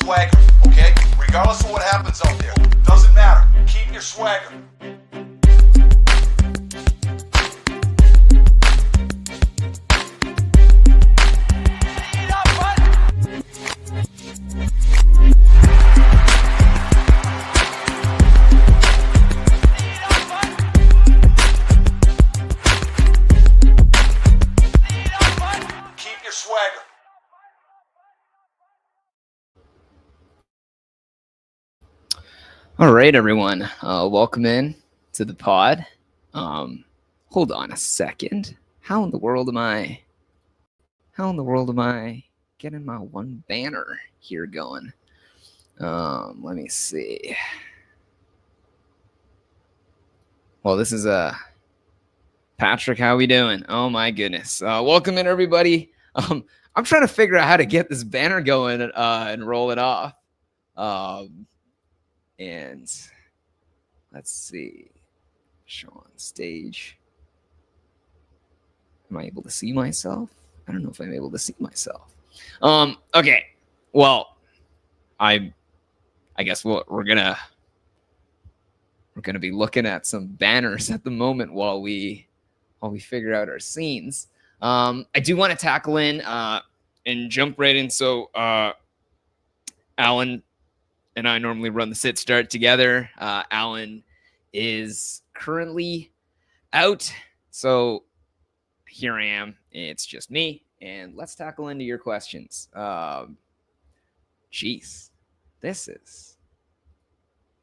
swagger, okay? Regardless of what happens out there. Doesn't matter. Keep your swagger. Keep your swagger. All right, everyone. Welcome in to the pod. Hold on a second. How in the world am I getting my one banner here going? Let me see. Well, this is Patrick. How we doing? Oh my goodness. Welcome in, everybody. I'm trying to figure out how to get this banner going and roll it off. And let's see. Show on stage. Am I able to see myself? I don't know if I'm able to see myself. Okay. Well, I guess we're gonna be looking at some banners at the moment while we figure out our scenes. I do want to tackle in and jump right in. So Alan and I normally run the sit start together. Alan is currently out, so here I am. It's just me, and let's tackle into your questions. Jeez, this is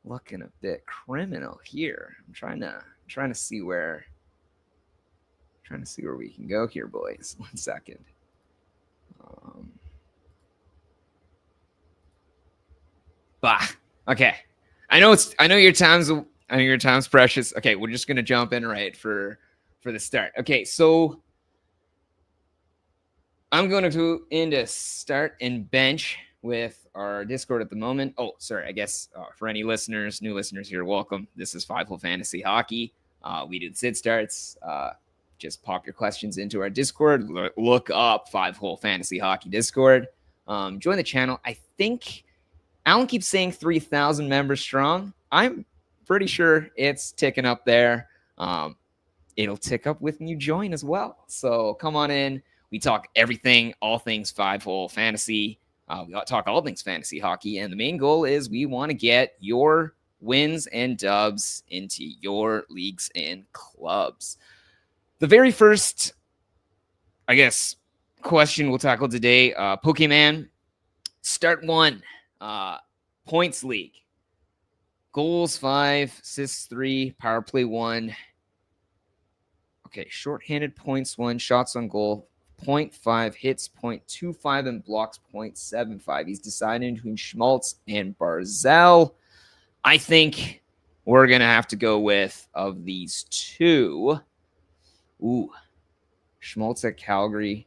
looking a bit criminal here. I'm trying to see where we can go here, boys. 1 second. Bah. Okay. I know your time's precious. Okay, we're just gonna jump in right for the start. Okay, so I'm going to go into start and bench with our Discord at the moment. Oh, sorry. I guess for any new listeners here, welcome. This is 5 Hole Fantasy Hockey. We do the sit starts. Just pop your questions into our Discord. Look up 5 Hole Fantasy Hockey Discord. Join the channel. I think Alan keeps saying 3,000 members strong. I'm pretty sure it's ticking up there. It'll tick up when you join as well. So come on in. We talk everything, all things 5 Hole Fantasy. We talk all things fantasy hockey. And the main goal is we want to get your wins and dubs into your leagues and clubs. The very first, I guess, question we'll tackle today, Pokemon Start 1, Points League. Goals 5, assists 3, power play 1. Okay, shorthanded points 1, shots on goal 0.5, hits 0.25, and blocks 0.75. He's deciding between Schmaltz and Barzal. I think we're going to have to go with, of these two, Schmaltz at Calgary,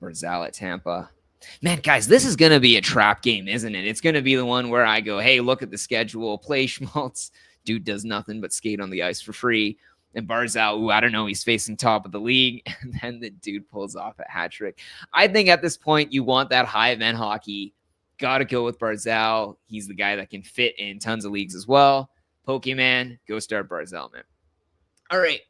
Barzal at Tampa. Man, guys, this is going to be a trap game, isn't it? It's going to be the one where I go, hey, look at the schedule, play Schmaltz. Dude does nothing but skate on the ice for free. And Barzal, I don't know, he's facing top of the league. And then the dude pulls off a hat trick. I think at this point, you want that high event hockey. Got to go with Barzal. He's the guy that can fit in tons of leagues as well. Pokemon, go start Barzal, man. All right.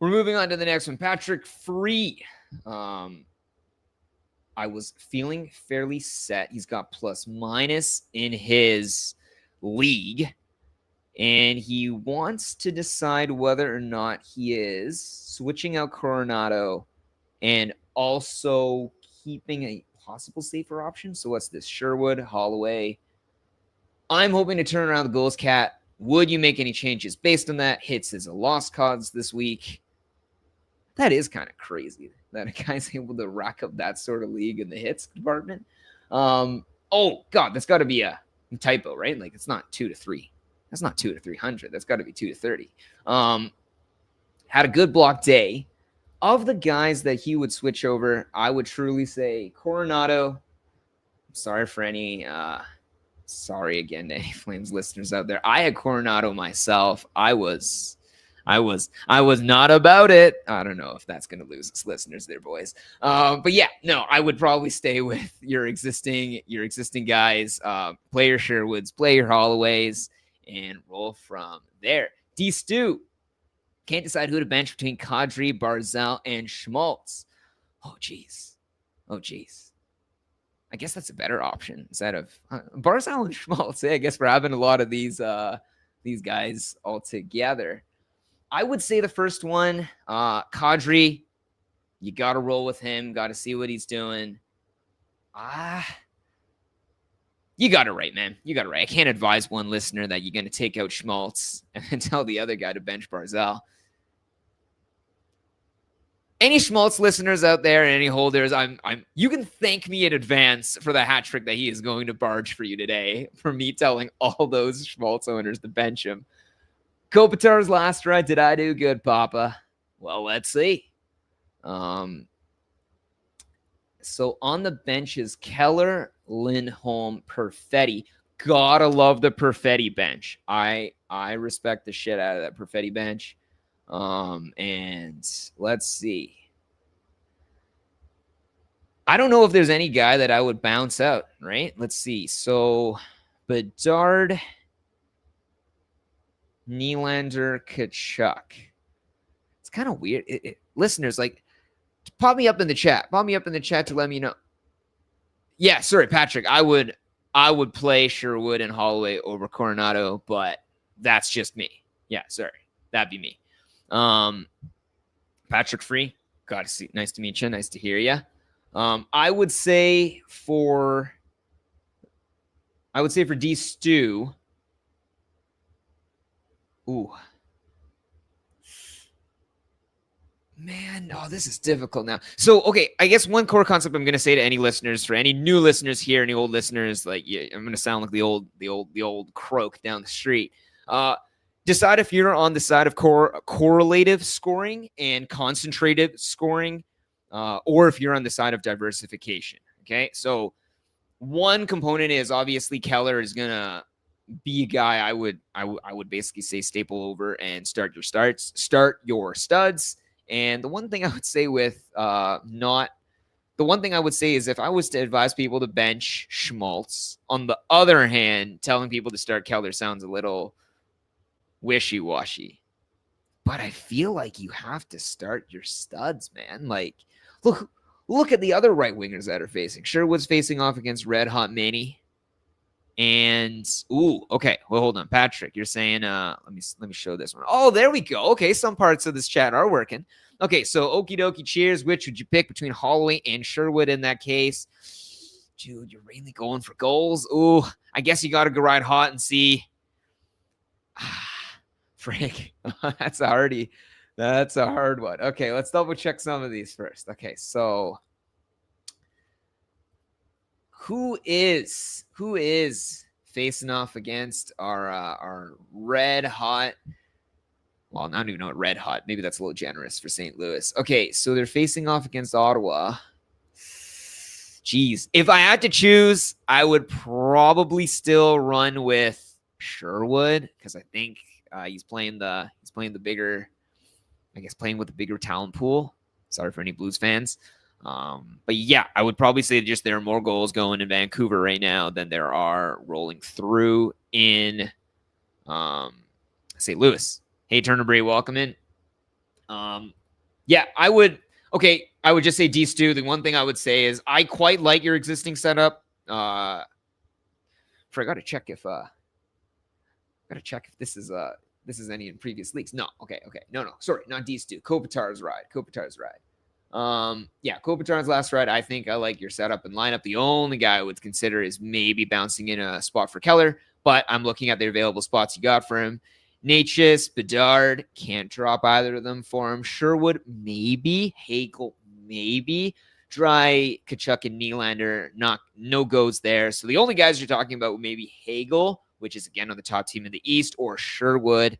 We're moving on to the next one. Patrick Free. I was feeling fairly set. He's got plus minus in his league. And he wants to decide whether or not he is switching out Coronado and also keeping a possible safer option. So what's this? Sherwood, Holloway. I'm hoping to turn around the goals cat. Would you make any changes based on that? Hits is a lost cause this week. That is kind of crazy that a guy's able to rack up that sort of league in the hits department. Oh, God, that's got to be a typo, right? Like, it's not 2 to 3. That's not 2 to 300. That's got to be 2 to 30. Had a good block day. Of the guys that he would switch over, I would truly say Coronado. Sorry for any, sorry again to any Flames listeners out there. I had Coronado myself. I was I was not about it. I don't know if that's going to lose us listeners there, boys. But yeah, no, I would probably stay with your existing guys. Play your Sherwoods, play your Holloways, and roll from there. D Stu can't decide who to bench between Kadri, Barzal, and Schmaltz. Oh geez. I guess that's a better option instead of Barzal and Schmaltz. I guess we're having a lot of these guys all together. I would say the first one, Kadri, you got to roll with him. Got to see what he's doing. You got it right, man. You got it right. I can't advise one listener that you're going to take out Schmaltz and then tell the other guy to bench Barzal. Any Schmaltz listeners out there and any holders, you can thank me in advance for the hat trick that he is going to barge for you today, for me telling all those Schmaltz owners to bench him. Kopitar's last ride. Did I do good, Papa? Well, let's see. So on the bench is Keller, Lindholm, Perfetti. Gotta love the Perfetti bench. I respect the shit out of that Perfetti bench. And let's see. I don't know if there's any guy that I would bounce out, right? Let's see. So Bedard, Nylander, Tkachuk. It's kind of weird. Listeners, like, pop me up in the chat. Pop me up in the chat to let me know. Yeah, sorry, Patrick. I would play Sherwood and Holloway over Coronado, but that's just me. Yeah, sorry. That'd be me. Patrick Free. God, nice to meet you. Nice to hear you. I would say for D Stu. Ooh. Man, this is difficult now. So, okay, I guess one core concept I'm going to say to any listeners, for any new listeners here, any old listeners, like, yeah, I'm going to sound like the old croak down the street. Decide if you're on the side of correlative scoring and concentrative scoring, or if you're on the side of diversification. Okay, so one component is obviously Keller is going to be a guy I would basically say staple over and start your studs. And the one thing I would say is if I was to advise people to bench Schmaltz, on the other hand, telling people to start Keller sounds a little wishy-washy. But I feel like you have to start your studs, man. Like, look at the other right wingers that are facing. Sherwood's facing off against Red Hot Manny. And okay. Well, hold on, Patrick. You're saying let me show this one. Oh, there we go. Okay, some parts of this chat are working. Okay, so okie dokie, cheers. Which would you pick between Holloway and Sherwood in that case? Dude, you're really going for goals. Ooh, I guess you got to go ride hot and see. Frick, that's a hard one. Okay, let's double check some of these first. Okay, so who is facing off against our red hot? Well, I don't even know what red hot. Maybe that's a little generous for St. Louis. Okay, so they're facing off against Ottawa. Jeez, if I had to choose, I would probably still run with Sherwood because I think he's playing the bigger, I guess, playing with the bigger talent pool. Sorry for any Blues fans. But yeah, I would probably say just there are more goals going in Vancouver right now than there are rolling through in St. Louis. Hey, Turner Bray, welcome in. Yeah, I would just say D Stu. The one thing I would say is I quite like your existing setup. I gotta check if this is any in previous leagues. No, okay. No, sorry, not D Stu. Kopitar's ride. Yeah, Kopitar's last ride. I think I like your setup and lineup. The only guy I would consider is maybe bouncing in a spot for Keller, but I'm looking at the available spots you got for him. Natchez, Bedard, can't drop either of them for him. Sherwood, maybe. Hagel, maybe. Dry, Tkachuk, and Nylander, no goes there. So the only guys you're talking about would maybe Hagel, which is again on the top team in the East, or Sherwood.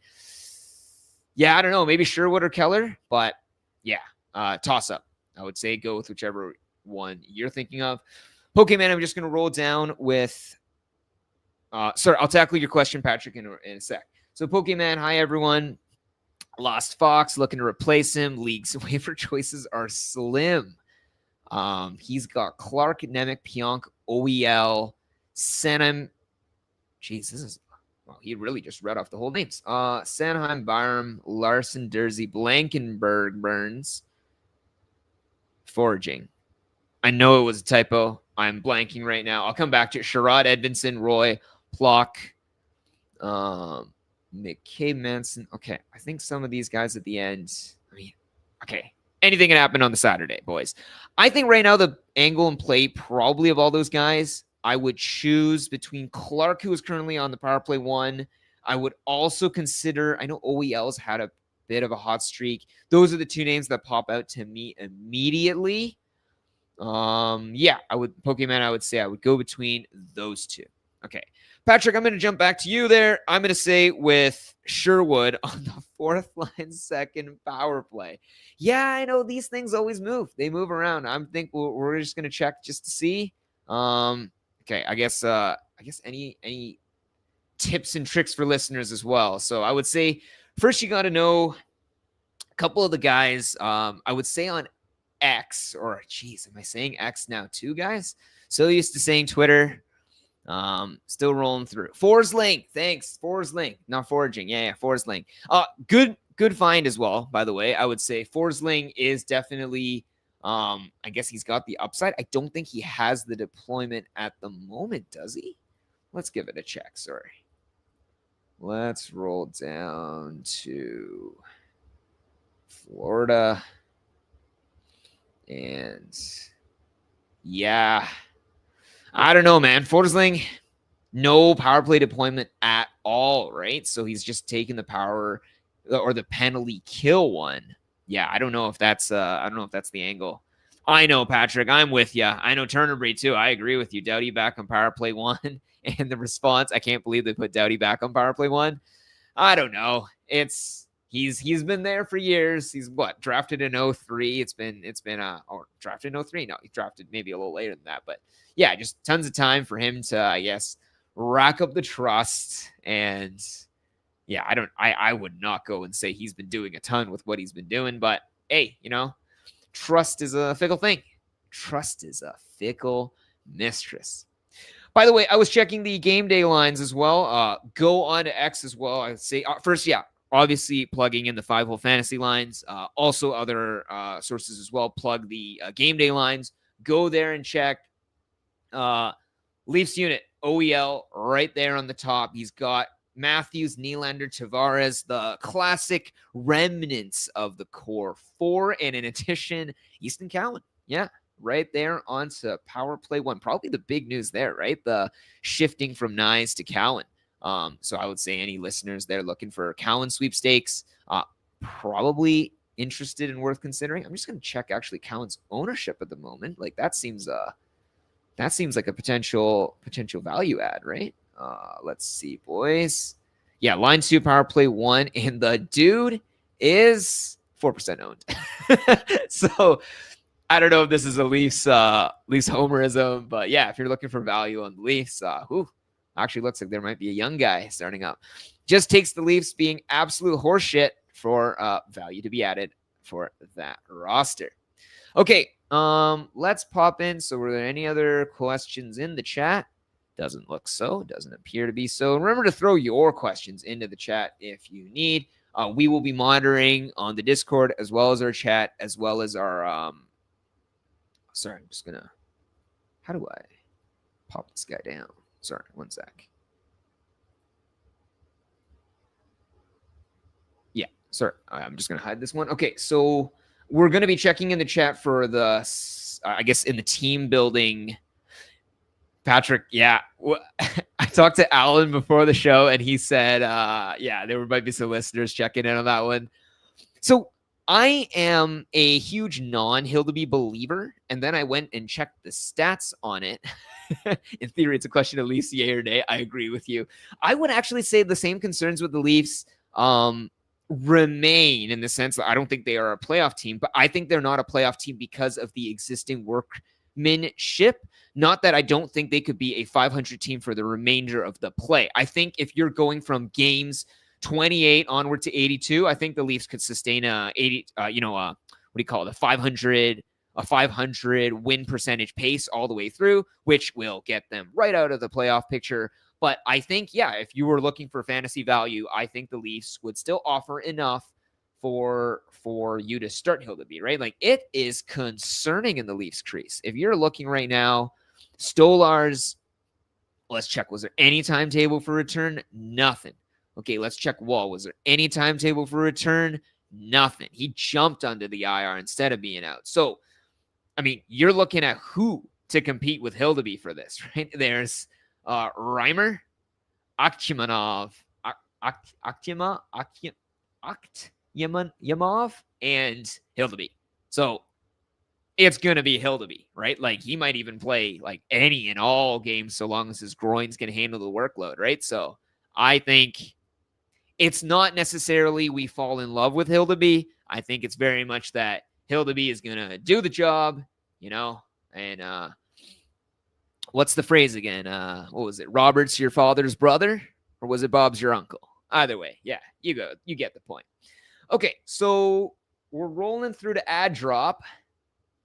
Yeah, I don't know. Maybe Sherwood or Keller, but yeah, toss up. I would say go with whichever one you're thinking of. Pokemon, I'm just going to roll down with. Sorry, I'll tackle your question, Patrick, in a sec. So Pokemon, hi everyone. Lost Fox looking to replace him. League's waiver choices are slim. He's got Clark, Nemec, Pionk, OEL, Sanheim. Jeez, this is, well, he really just read off the whole names. Sanheim, Byram, Larson, Dersey, Blankenberg, Burns, Foraging. I know it was a typo. I'm blanking right now. I'll come back to it. Sherrod, Edvinson, Roy, Plock, McCabe, Manson. Okay, I think some of these guys at the end, I mean, okay, anything can happen on the Saturday, boys. I think right now the angle and play probably of all those guys, I would choose between Clark, who is currently on the power play 1. I would also consider, I know OEL's had a bit of a hot streak. Those are the 2 names that pop out to me immediately. Yeah, I would say I would go between those 2. Okay. Patrick, I'm going to jump back to you there. I'm going to say with Sherwood on the 4th line, 2nd power play. Yeah, I know these things always move. They move around. I think we're just going to check just to see. Okay, I guess any tips and tricks for listeners as well. So I would say first you got to know a couple of the guys. I would say on X, or geez, am I saying X now too, guys? So used to saying Twitter. Still rolling through. Forsling, thanks. Forsling, not foraging. Yeah, Forsling. Good find as well, by the way. I would say Forsling is definitely, I guess he's got the upside. I don't think he has the deployment at the moment, does he? Let's give it a check. Sorry. Let's roll down to Florida. And yeah, I don't know, man. Forsling, no power play deployment at all, right? So he's just taking the power or the penalty kill one. Yeah, I don't know if that's the angle. I know, Patrick, I'm with you. I know Turner Breed too. I agree with you. Doughty back on power play 1, and the response, I can't believe they put Doughty back on power play 1. I don't know. He's been there for years. He's drafted in 03. It's been or drafted in 03. No, he drafted maybe a little later than that, but yeah, just tons of time for him to, I guess, rack up the trust. And yeah, I would not go and say he's been doing a ton with what he's been doing, but hey, trust is a fickle thing. Trust is a fickle mistress. By the way, I was checking the game day lines as well. Go on to X as well. I'd say first, yeah, obviously plugging in the 5-hole fantasy lines. Also other sources as well. Plug the game day lines. Go there and check. Leafs unit, OEL, right there on the top. He's got Matthews, Nylander, Tavares, the classic remnants of the core 4. And in addition, Easton Cowan. Yeah, right there onto power play 1. Probably the big news there, right? The shifting from Nyes to Cowan. So I would say any listeners there looking for Cowan sweepstakes, probably interested and worth considering. I'm just going to check actually Cowan's ownership at the moment. Like that seems like a potential value add, right? Let's see, boys. Yeah, line 2, power play 1, and the dude is 4% owned. So I don't know if this is a Leafs homerism, but yeah, if you're looking for value on the Leafs, actually looks like there might be a young guy starting up. Just takes the Leafs being absolute horseshit for value to be added for that roster. Okay, let's pop in. So were there any other questions in the chat? Doesn't look so. Doesn't appear to be so. Remember to throw your questions into the chat if you need. We will be monitoring on the Discord as well as our chat, as well as our sorry, I'm just gonna, how do I pop this guy down? Sorry, one sec. Yeah, sorry. I'm just going to hide this one. Okay, so we're going to be checking in the chat for the, I guess, in the team building. Patrick, yeah. I talked to Alan before the show, and he said, yeah, there might be some listeners checking in on that one. So I am a huge non-Hildeby believer, and then I went and checked the stats on it. In theory, it's a question of Leafs yay or nay. I agree with you. I would actually say the same concerns with the Leafs remain in the sense that I don't think they are a playoff team, but I think they're not a playoff team because of the existing workmanship. Not that I don't think they could be a 500 team for the remainder of the play. I think if you're going from games 28 onward to 82, I think the Leafs could sustain a 80, what do you call it, a 500 win percentage pace all the way through, which will get them right out of the playoff picture. But I think, yeah, if you were looking for fantasy value, I think the Leafs would still offer enough for you to start Hildeby, right? Like, it is concerning in the Leafs crease. If you're looking right now, Stolar's, let's check. Was there any timetable for return? Nothing. Okay, let's check Wall. Was there any timetable for return? Nothing. He jumped onto the IR instead of being out. So, I mean, you're looking at who to compete with Hildeby for this, right? There's Reimer, Akhtiamov, Yamov, and Hildeby. So it's going to be Hildeby, right? Like, he might even play like any and all games so long as his groins can handle the workload, right? So I think it's not necessarily we fall in love with Hildeby. I think it's very much that Hildeby is going to do the job, and what's the phrase again? What was it? Robert's your father's brother, or was it Bob's your uncle? Either way, yeah, you get the point. Okay, so we're rolling through to ad drop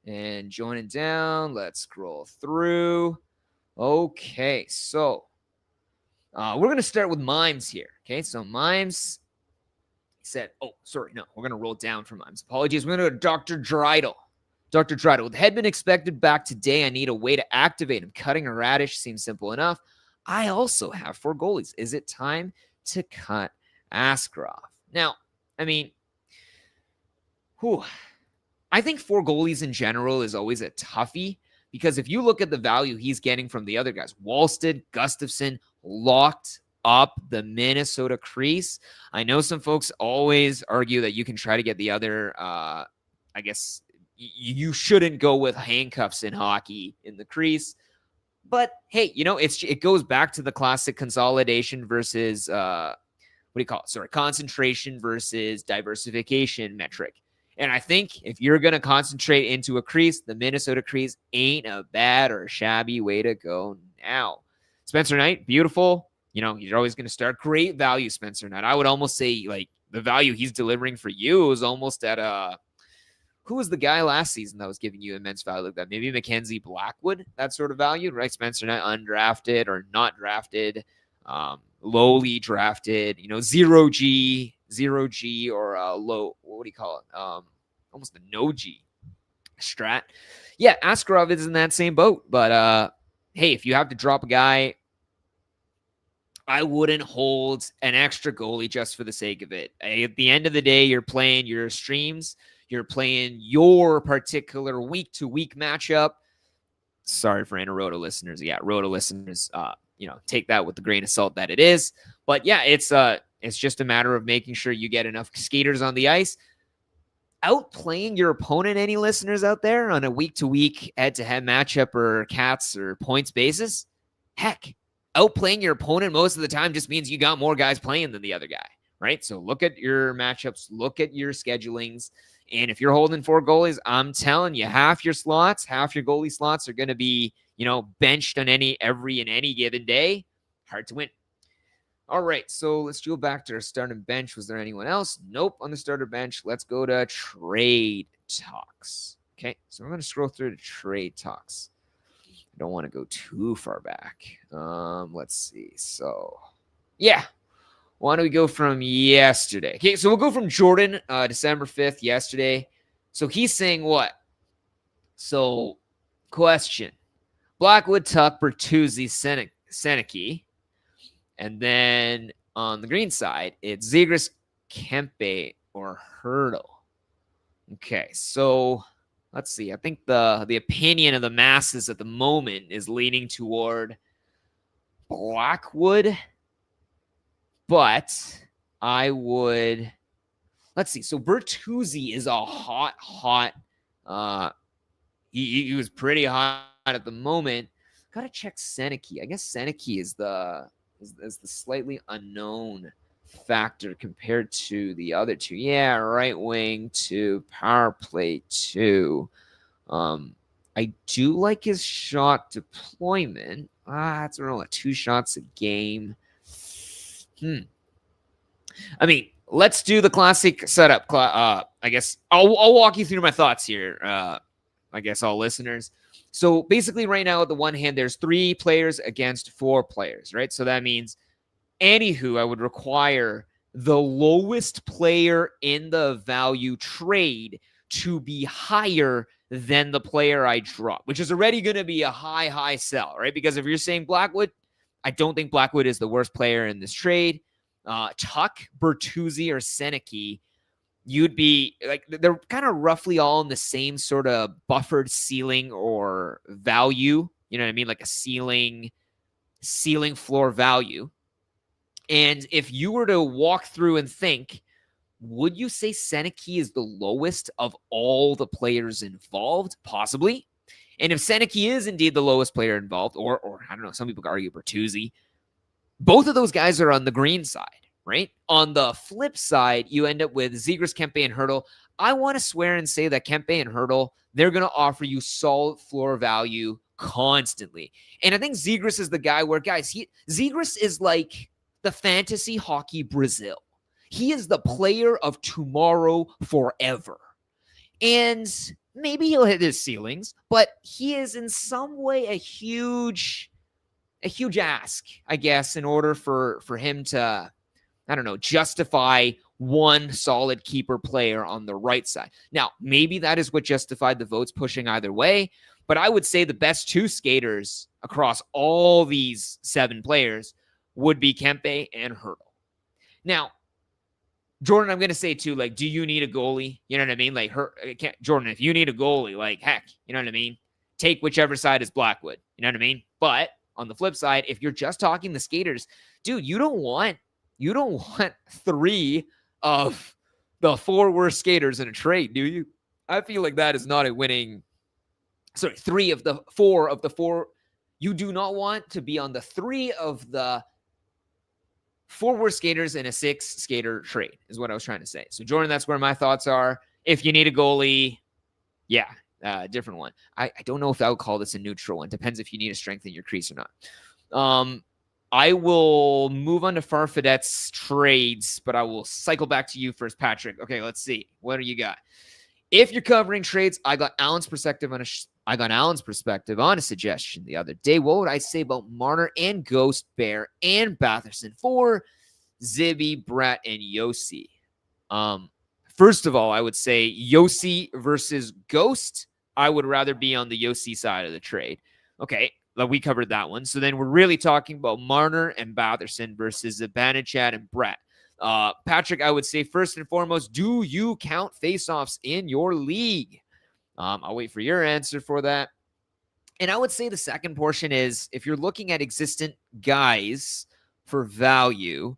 and joining down. Let's scroll through. Okay, so we're going to start with Mimes here. Okay, so Mimes said, we're going to roll down from Mimes. Apologies. We're going to go to Dr. Dreidel. Dr. Dreidel, with Hedman expected back today, I need a way to activate him. Cutting a Radish seems simple enough. I also have 4 goalies. Is it time to cut Askarov? Now, I mean, I think 4 goalies in general is always a toughie, because if you look at the value he's getting from the other guys, Wallstead, Gustafsson, locked up the Minnesota crease. I know some folks always argue that you can try to get the other, I guess you shouldn't go with handcuffs in hockey in the crease. But hey, it goes back to the classic consolidation versus concentration versus diversification metric. And I think if you're going to concentrate into a crease, the Minnesota crease ain't a bad or a shabby way to go now. Spencer Knight, beautiful. You're always going to start. Great value, Spencer Knight. I would almost say, like, the value he's delivering for you is almost at who was the guy last season that was giving you immense value like that? Maybe Mackenzie Blackwood, that sort of value, right? Spencer Knight, undrafted or not drafted, lowly drafted, 0G or low, what do you call it? Almost a no G strat. Yeah, Askarov is in that same boat. But hey, if you have to drop a guy, I wouldn't hold an extra goalie just for the sake of it. At the end of the day, you're playing your streams. You're playing your particular week-to-week matchup. Sorry for any Roto listeners. Yeah, Roto listeners, take that with the grain of salt that it is. But yeah, it's just a matter of making sure you get enough skaters on the ice. Outplaying your opponent, any listeners out there, on a week-to-week head-to-head matchup or cats or points basis? Heck, outplaying your opponent most of the time just means you got more guys playing than the other guy, right? So look at your matchups, look at your schedulings, and if you're holding 4 goalies, I'm telling you, half your goalie slots are going to be, benched on any given day. Hard to win. All right, so let's go back to our starting bench. Was there anyone else? Nope, on the starter bench. Let's go to trade talks. Okay, so we're going to scroll through to trade talks. I don't want to go too far back. Let's see. So, yeah. Why don't we go from yesterday? Okay, so we'll go from Jordan, December 5th, yesterday. So he's saying what? So, question. Blackwood, Tuck, Bertuzzi, Seneke. And then on the green side, it's Zegras, Kempe, or Hurdle. Okay, so let's see. I think the opinion of the masses at the moment is leaning toward Blackwood. But I would, let's see. So Bertuzzi is a hot. He was pretty hot at the moment. Got to check Seneke. I guess Seneke is the slightly unknown factor compared to the other two. Yeah, right wing 2, power play 2. I do like his shot deployment. It's around 2 shots a game. I mean, let's do the classic setup. I guess I'll walk you through my thoughts here. I guess all listeners. So basically, right now, at the one hand, there's 3 players against 4 players, right? So that means, anywho, I would require the lowest player in the value trade to be higher than the player I drop, which is already going to be a high sell, right? Because if you're saying Blackwood, I don't think Blackwood is the worst player in this trade. Tuck, Bertuzzi, or Seneke, you'd be like, they're kind of roughly all in the same sort of buffered ceiling or value. You know what I mean? Like a ceiling floor value. And if you were to walk through and think, would you say Seneke is the lowest of all the players involved? Possibly. And if Seneke is indeed the lowest player involved, or I don't know, some people could argue Bertuzzi, both of those guys are on the green side, right? On the flip side, you end up with Zegras, Kempe, and Hertl. I want to swear and say that Kempe and Hertl, they're going to offer you solid floor value constantly. And I think Zegras is the guy where, guys, Zegras is like the fantasy hockey Brazil. He is the player of tomorrow forever. And maybe he'll hit his ceilings, but he is in some way a huge ask, I guess, in order for him to, I don't know, justify one solid keeper player on the right side. Now, maybe that is what justified the votes pushing either way, but I would say the best 2 skaters across all these 7 players would be Kempe and Hertl. Now, Jordan, I'm going to say too, like, do you need a goalie? You know what I mean? Like, Jordan, if you need a goalie, like, heck, you know what I mean? Take whichever side is Blackwood. You know what I mean? But on the flip side, if you're just talking the skaters, dude, you don't want 3 of the 4 worst skaters in a trade, do you? I feel like that is not a winning. Sorry, 3 of the 4 of the 4. You do not want to be on the 3 of the 4 worst skaters in a 6 skater trade, is what I was trying to say. So, Jordan, that's where my thoughts are. If you need a goalie, yeah, different one. I don't know if I would call this a neutral one. Depends if you need to strengthen your crease or not. I will move on to Farfadet's trades, but I will cycle back to you first, Patrick. Okay, let's see. What do you got? If you're covering trades, I got Alan's perspective on a suggestion the other day. What would I say about Marner and Ghost, Bear, and Batherson for Zibby, Brett, and Yossi? First of all, I would say Yossi versus Ghost. I would rather be on the Yossi side of the trade. Okay, we covered that one. So then we're really talking about Marner and Batherson versus Zibanejad and Brett. Patrick, I would say first and foremost, do you count faceoffs in your league? I'll wait for your answer for that. And I would say the second portion is, if you're looking at existent guys for value,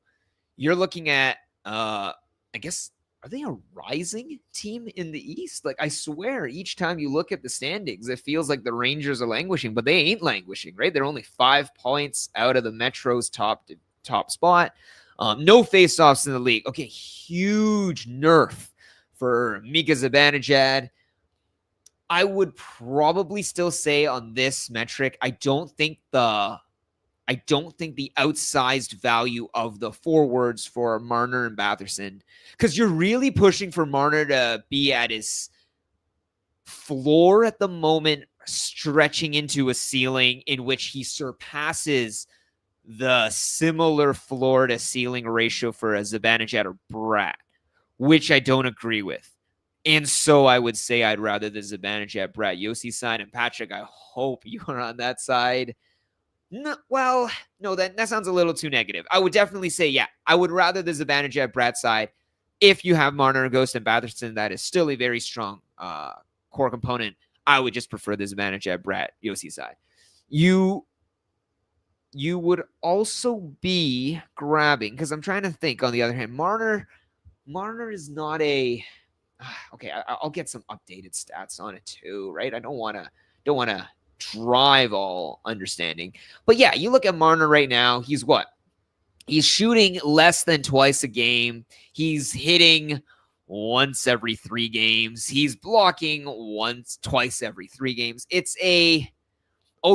you're looking at, I guess, are they a rising team in the East? Like, I swear, each time you look at the standings, it feels like the Rangers are languishing, but they ain't languishing, right? They're only 5 points out of the Metro's top spot. No faceoffs in the league. Okay, huge nerf for Mika Zibanejad. I would probably still say on this metric, I don't think the outsized value of the forwards for Marner and Batherson, because you're really pushing for Marner to be at his floor at the moment, stretching into a ceiling in which he surpasses the similar floor to ceiling ratio for a Zibanejad or Bratt, which I don't agree with. And so I would say I'd rather the Zibanejad, Bratt, Yossi side. And Patrick, I hope you are on that side. No, well, no, that sounds a little too negative. I would definitely say, yeah, I would rather the Zibanejad, Bratt side. If you have Marner, Ghost, and Batherson, that is still a very strong core component. I would just prefer the Zibanejad, Bratt, Yossi side. You would also be grabbing, because I'm trying to think, on the other hand, Marner is not a... Okay, I'll get some updated stats on it too, right? I don't want to drive all understanding. But yeah, you look at Marner right now, he's what? He's shooting less than twice a game. He's hitting once every 3 games. He's blocking twice every 3 games. It's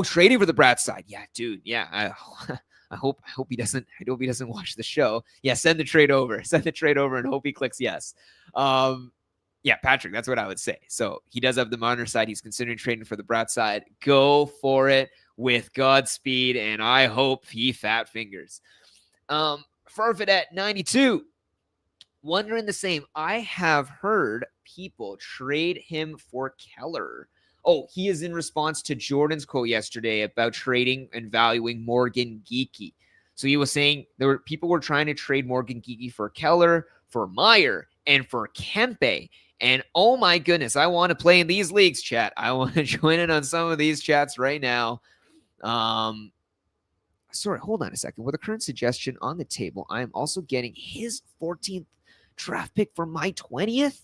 trading for the Bratt side. Yeah, dude. Yeah. I hope he doesn't watch the show. Yeah, send the trade over. Send the trade over and hope he clicks yes. Yeah, Patrick, that's what I would say. So he does have the Marner side. He's considering trading for the Brat side. Go for it with Godspeed, and I hope he fat fingers. Farfet at 92. Wondering the same. I have heard people trade him for Keller. Oh, he is in response to Jordan's quote yesterday about trading and valuing Morgan Geekie. So he was saying people were trying to trade Morgan Geekie for Keller, for Meyer, and for Kempe. And oh my goodness, I want to play in these leagues, chat. I want to join in on some of these chats right now. Sorry, hold on a second. With the current suggestion on the table, I am also getting his 14th draft pick for my 20th.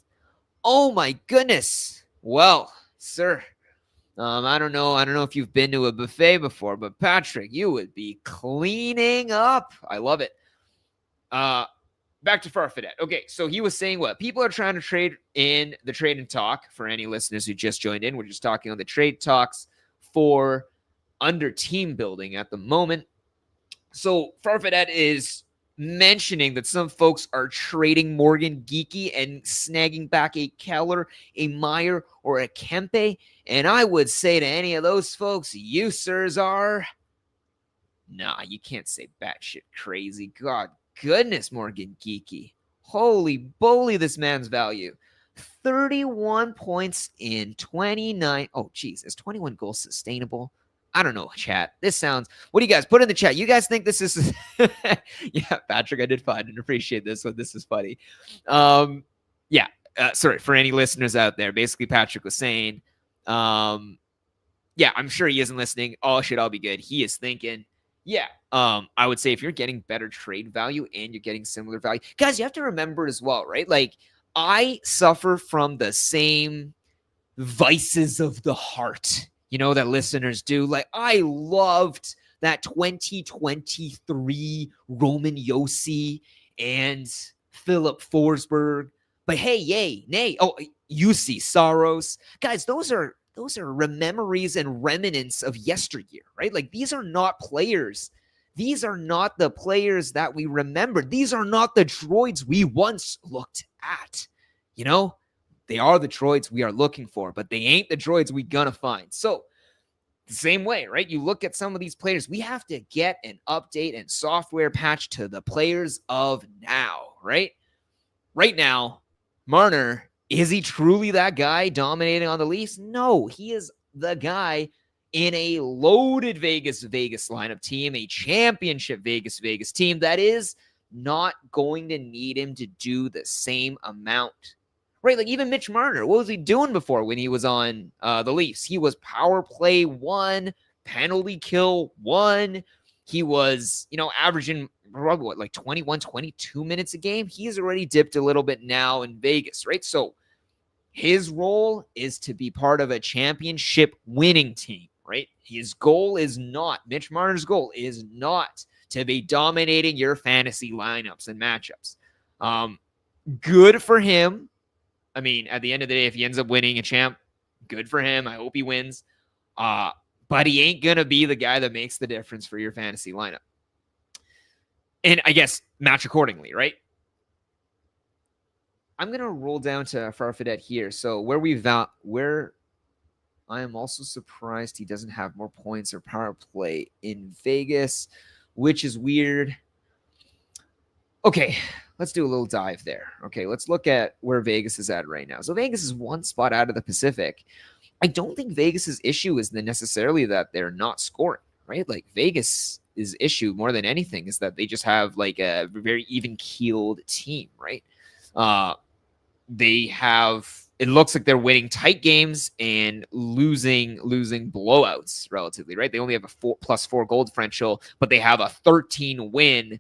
Oh my goodness. Well, sir, I don't know if you've been to a buffet before, but Patrick, you would be cleaning up. I love it. Back to Farfadet. Okay, so he was saying what? People are trying to trade in the trade and talk. For any listeners who just joined in, we're just talking on the trade talks for under team building at the moment. So Farfadet is mentioning that some folks are trading Morgan Geekie and snagging back a Keller, a Meyer, or a Kempe. And I would say to any of those folks, you sirs are, nah, you can't say batshit crazy. God goodness, Morgan Geekie. Holy moly, this man's value. 31 points in 29. Oh, geez, is 21 goals sustainable? I don't know, chat. This sounds, what do you guys put in the chat? You guys think this is, yeah, Patrick, I did fine and appreciate this one. This is funny. Sorry, for any listeners out there, basically Patrick was saying, yeah, I'm sure he isn't listening. All should all be good. He is thinking, yeah, I would say if you're getting better trade value and you're getting similar value, guys, you have to remember as well, right? Like I suffer from the same vices of the heart, that listeners do. Like I loved that 2023 Roman Josi and Philip Forsberg, but hey, yay, nay. Oh, Juuse Saros, guys, those are memories and remnants of yesteryear, right? Like these are not players. These are not the players that we remember. These are not the droids we once looked at. They are the droids we are looking for, but they ain't the droids we gonna find. So the same way, right? You look at some of these players, we have to get an update and software patch to the players of now, right? Right now, Marner, is he truly that guy dominating on the Leafs? No, he is the guy in a loaded Vegas lineup team, a championship Vegas team that is not going to need him to do the same amount. Right, like even Mitch Marner, what was he doing before when he was on the Leafs? He was power play 1, penalty kill 1. He was, averaging like 21, 22 minutes a game. He's already dipped a little bit now in Vegas, right? So his role is to be part of a championship winning team, right? His goal is not, Mitch Marner's goal is not to be dominating your fantasy lineups and matchups. Good for him. I mean, at the end of the day, if he ends up winning a champ, good for him. I hope he wins. But he ain't going to be the guy that makes the difference for your fantasy lineup. And I guess match accordingly, right? I'm going to roll down to Farfadet here. So where I am also surprised he doesn't have more points or power play in Vegas, which is weird. Okay, let's do a little dive there. Okay, let's look at where Vegas is at right now. So Vegas is one spot out of the Pacific. I don't think Vegas's issue is necessarily that they're not scoring, right? Like Vegas's issue more than anything is that they just have like a very even-keeled team, right? It looks like they're winning tight games and losing blowouts relatively, right? They only have a +4 goal differential, but they have a 13 win.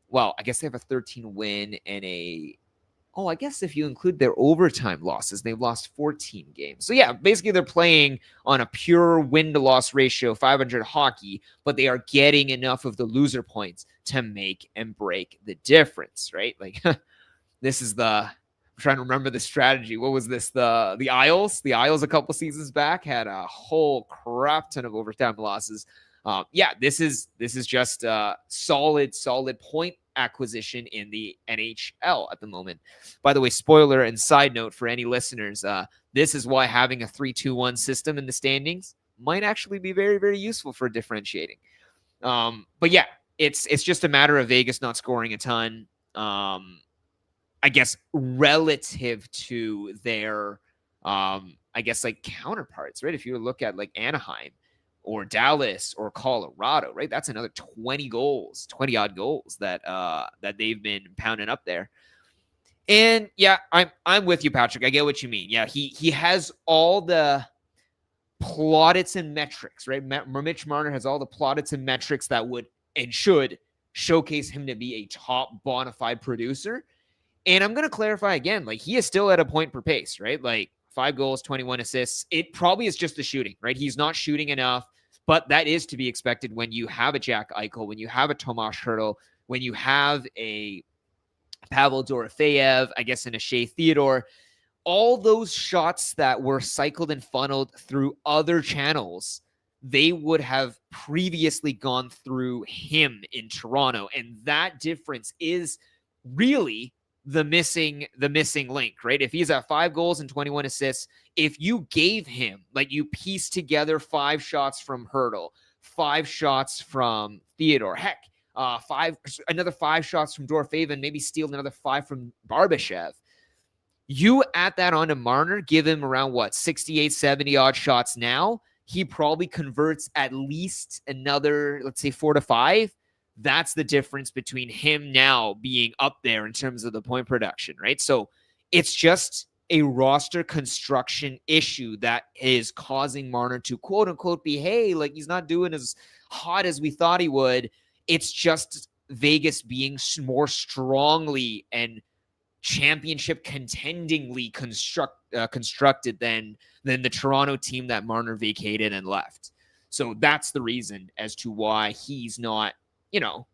Well, I guess they have a 13 win and I guess if you include their overtime losses, they've lost 14 games. So yeah, basically they're playing on a pure win-to-loss ratio, 500 hockey, but they are getting enough of the loser points to make and break the difference, right? Like this is I'm trying to remember the strategy. What was this? The Isles? The Isles a couple seasons back had a whole crap ton of overtime losses. This is just a solid point acquisition in the NHL at the moment. By the way, spoiler and side note for any listeners, this is why having a 3-2-1 system in the standings might actually be very, very useful for differentiating. But yeah, it's just a matter of Vegas not scoring a ton. I guess relative to their I guess like counterparts, right? If you look at like Anaheim or Dallas or Colorado, right? That's another 20 odd goals that they've been pounding up there. And yeah, I'm with you, Patrick. I get what you mean. Yeah, he has all the plaudits and metrics, right? Mitch Marner has all the plaudits and metrics that would and should showcase him to be a top bona fide producer. And I'm going to clarify again, like he is still at a point per pace, right? Like 5 goals, 21 assists. It probably is just the shooting, right? He's not shooting enough, but that is to be expected when you have a Jack Eichel, when you have a Tomas Hertl, when you have a Pavel Dorofeyev, I guess, and a Shea Theodore. All those shots that were cycled and funneled through other channels, they would have previously gone through him in Toronto. And that difference is really the missing link, right? If he's at 5 goals and 21 assists, if you gave him, like you pieced together 5 shots from Hertl, 5 shots from Theodore, heck, another 5 shots from Dorofeyev, maybe steal another 5 from Barbashev. You add that on to Marner, give him around 68, 70 odd shots now. He probably converts at least another, let's say 4 to 5. That's the difference between him now being up there in terms of the point production, right? So it's just a roster construction issue that is causing Marner to quote unquote be, hey, like he's not doing as hot as we thought he would. It's just Vegas being more strongly and championship contendingly constructed than the Toronto team that Marner vacated and left. So that's the reason as to why he's not,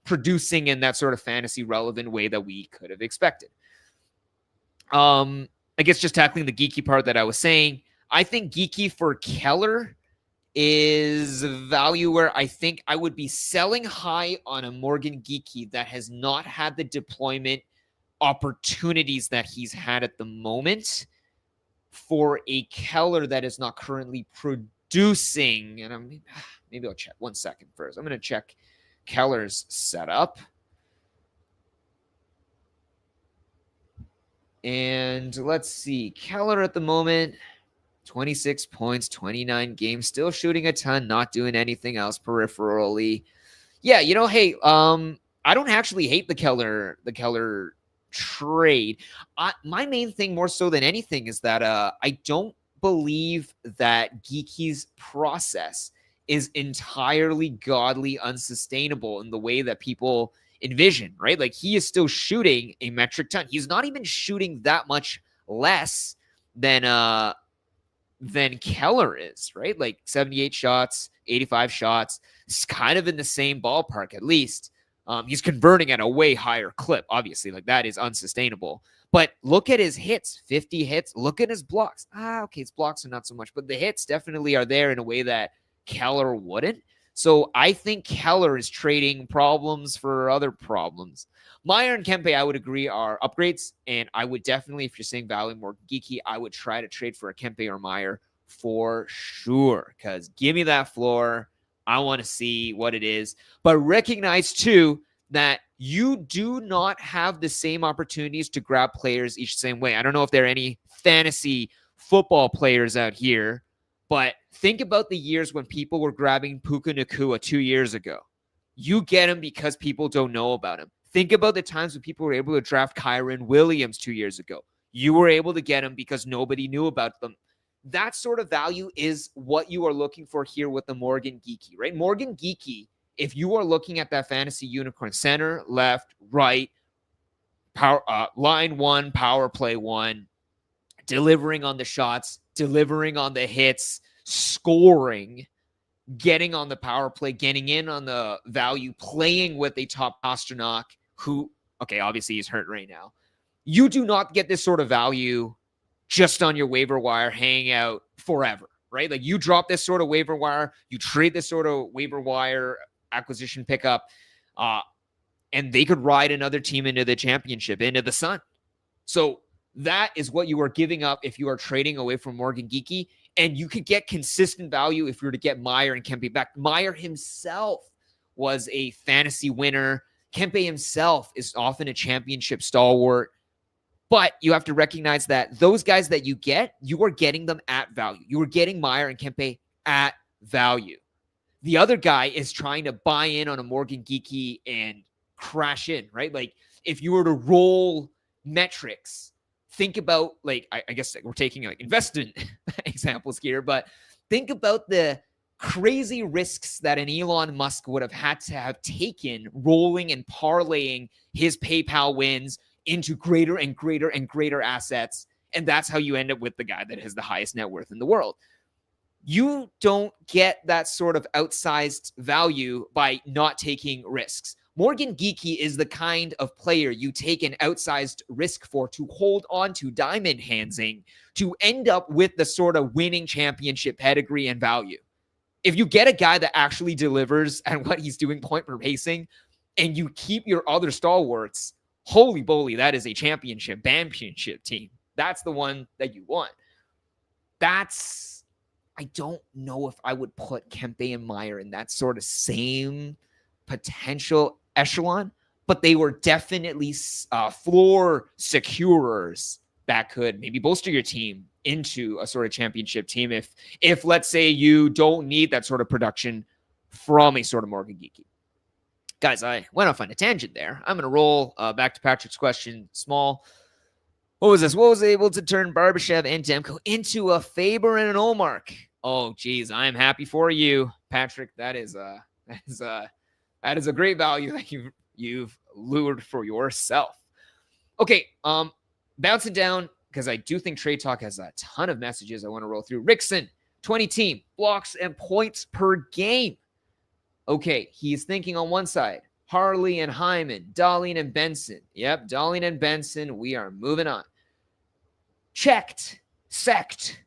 producing in that sort of fantasy relevant way that we could have expected. I guess just tackling the geeky part that I was saying, I think geeky for Keller is value where I think I would be selling high on a Morgan Geekie that has not had the deployment opportunities that he's had at the moment for a Keller that is not currently producing. And maybe I'll check 1 second first. I'm going to check Keller's setup. And let's see. Keller at the moment, 26 points, 29 games, still shooting a ton, not doing anything else peripherally. Yeah, hey, I don't actually hate the Keller trade. My main thing more so than anything is that I don't believe that Geeky's process is entirely godly unsustainable in the way that people envision, right? Like he is still shooting a metric ton. He's not even shooting that much less than Keller is, right? Like 78 shots, 85 shots. It's kind of in the same ballpark at least. He's converting at a way higher clip, obviously. Like that is unsustainable. But look at his hits, 50 hits. Look at his blocks. Okay, his blocks are not so much, but the hits definitely are there in a way that Keller wouldn't. So I think Keller is trading problems for other problems. Meier and Kempe, I would agree, are upgrades. And I would definitely, if you're saying value more geeky, I would try to trade for a Kempe or Meier for sure. Because give me that floor. I want to see what it is. But recognize, too, that you do not have the same opportunities to grab players each same way. I don't know if there are any fantasy football players out here, but think about the years when people were grabbing Puka Nacua 2 years ago. You get him because people don't know about him. Think about the times when people were able to draft Kyron Williams 2 years ago. You were able to get him because nobody knew about them. That sort of value is what you are looking for here with the Morgan Geekie, right? Morgan Geekie, if you are looking at that fantasy unicorn, center, left, right, power, line 1, power play 1, delivering on the shots, delivering on the hits, scoring, getting on the power play, getting in on the value, playing with a top Pastrnak who, okay, obviously he's hurt right now. You do not get this sort of value just on your waiver wire hanging out forever, right? Like you drop this sort of waiver wire, you trade this sort of waiver wire acquisition pickup, and they could ride another team into the championship, into the sun. So that is what you are giving up if you are trading away from Morgan Geekie. And you could get consistent value if you were to get Meier and Kempe back. Meier himself was a fantasy winner. Kempe himself is often a championship stalwart. But you have to recognize that those guys that you get, you are getting them at value. You are getting Meier and Kempe at value. The other guy is trying to buy in on a Morgan Geekie and crash in, right? Like if you were to roll metrics, think about like, I guess we're taking like investment examples here, but think about the crazy risks that an Elon Musk would have had to have taken rolling and parlaying his PayPal wins into greater and greater and greater assets. And that's how you end up with the guy that has the highest net worth in the world. You don't get that sort of outsized value by not taking risks. Morgan Geekie is the kind of player you take an outsized risk for to hold on to diamond handsing to end up with the sort of winning championship pedigree and value. If you get a guy that actually delivers at what he's doing point per pacing and you keep your other stalwarts, holy moly, that is a championship team. That's the one that you want. I don't know if I would put Kempe and Meier in that sort of same potential echelon, but they were definitely floor securers that could maybe bolster your team into a sort of championship team if let's say you don't need that sort of production from a sort of Morgan Geekie. Guys, I went off on a tangent there. I'm going to roll back to Patrick's question. Small. What was this? What was able to turn Barbashev and Demko into a Faber and an Ullmark? Oh, geez. I'm happy for you, Patrick. That is a great value that you've lured for yourself. Okay, bouncing down because I do think Trade Talk has a ton of messages I want to roll through. Rickson, 20 team, blocks and points per game. Okay, he's thinking on one side, Harley and Hyman, Dahlin and Benson. Yep, Dahlin and Benson. We are moving on. Checked, Kecht,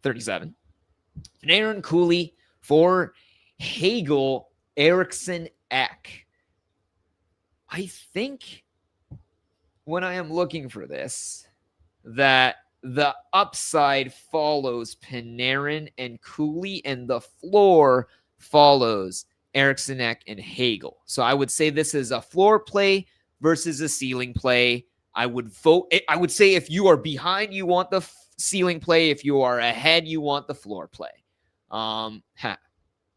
37. Panarin, Cooley for Hagel, Eriksson, Ek. I think when I am looking for this, that the upside follows Panarin and Cooley, and the floor follows Eriksson, Ek, and Hagel. So I would say this is a floor play versus a ceiling play. I would say if you are behind, you want the ceiling play. If you are ahead, you want the floor play.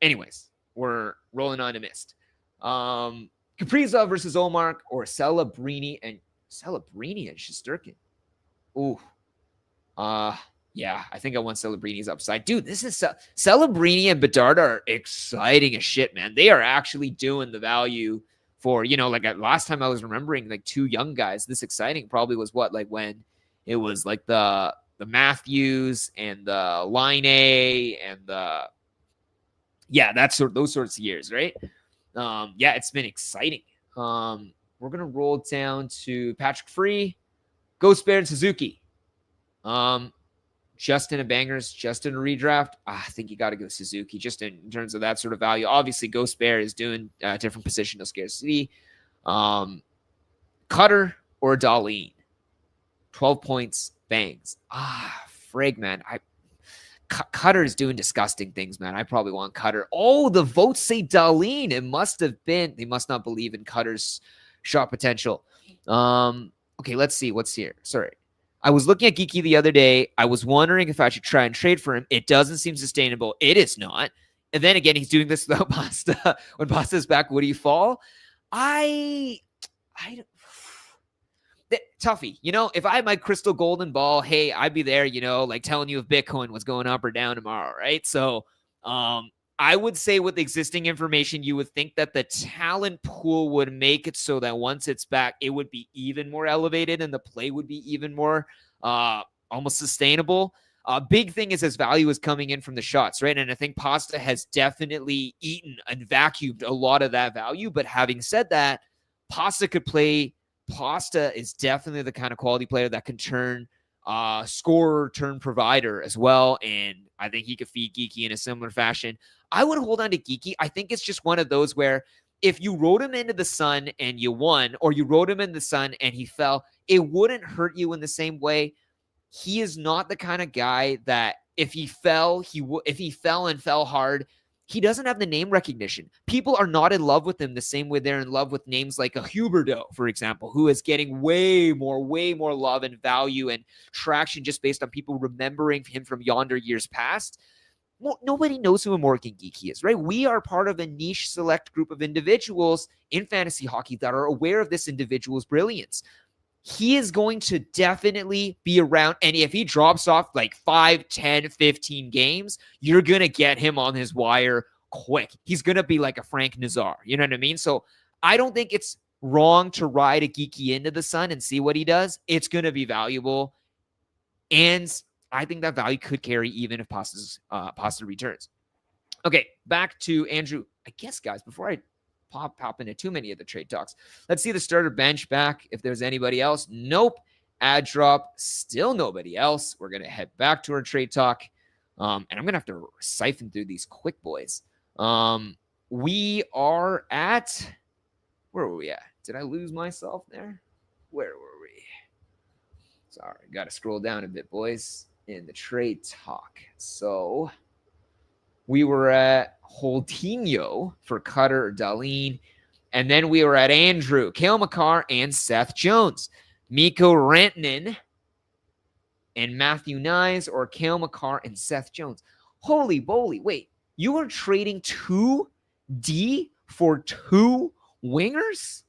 Anyways, we're rolling on to Mist. Kaprizov versus Ullmark or Celebrini and Shesterkin. Ooh. Yeah, I think I want Celebrini's upside. Dude, this is Celebrini and Bedard are exciting as shit, man. They are actually doing the value for, like last time I was remembering like two young guys. This exciting probably was when it was like the Matthews and the Line A and those sorts of years, right? It's been exciting. We're gonna roll down to Patrick Free, Ghost Bear and Suzuki. Just in a bangers, just in a redraft. I think you got to go Suzuki just in terms of that sort of value. Obviously, Ghost Bear is doing different positional scarcity. Cutter or Dahlin. 12 points, bangs. Frig, man. Cutter is doing disgusting things, man. I probably want Cutter. Oh, the votes say Dahlin. It must have been. They must not believe in Cutter's shot potential. Okay, let's see what's here. Sorry. I was looking at Geekie the other day. I was wondering if I should try and trade for him. It doesn't seem sustainable. It is not. And then again, he's doing this without Pasta. When Pasta's back, would he fall? Tuffy. If I had my crystal golden ball, hey, I'd be there, like telling you if Bitcoin was going up or down tomorrow, right? So I would say with existing information, you would think that the talent pool would make it so that once it's back, it would be even more elevated and the play would be even more almost sustainable. Big thing is his value is coming in from the shots, right? And I think Pasta has definitely eaten and vacuumed a lot of that value. But having said that, Pasta could play. Pasta is definitely the kind of quality player that can turn scorer turn provider as well. And I think he could feed Geekie in a similar fashion. I would hold on to Geekie. I think it's just one of those where if you rode him into the sun and you won, or you rode him in the sun and he fell, it wouldn't hurt you in the same way. He is not the kind of guy that if he fell, if he fell and fell hard, he doesn't have the name recognition. People are not in love with him the same way they're in love with names like a Huberdeau, for example, who is getting way more love and value and traction just based on people remembering him from yonder years past. Well, nobody knows who a Morgan Geekie is, right? We are part of a niche select group of individuals in fantasy hockey that are aware of this individual's brilliance. He is going to definitely be around. And if he drops off like 5, 10, 15 games, you're going to get him on his wire quick. He's going to be like a Frank Nazar. You know what I mean? So I don't think it's wrong to ride a Geekie into the sun and see what he does. It's going to be valuable. And I think that value could carry even if Pasta returns. Okay, back to Andrew. I guess, guys, before I pop into too many of the trade talks, let's see the starter bench back. If there's anybody else, nope. Ad drop, still nobody else. We're gonna head back to our trade talk, and I'm gonna have to siphon through these quick boys. We are at, where were we at? Did I lose myself there? Where were we? Sorry, got to scroll down a bit, boys, in the trade talk. So we were at Holtinho for Cutter or Dahlin. And then we were at Andrew, Cale Makar, and Seth Jones. Mikko Rantanen and Matthew Knies, or Cale Makar and Seth Jones. Holy moly. Wait, you are trading 2D for 2 wingers?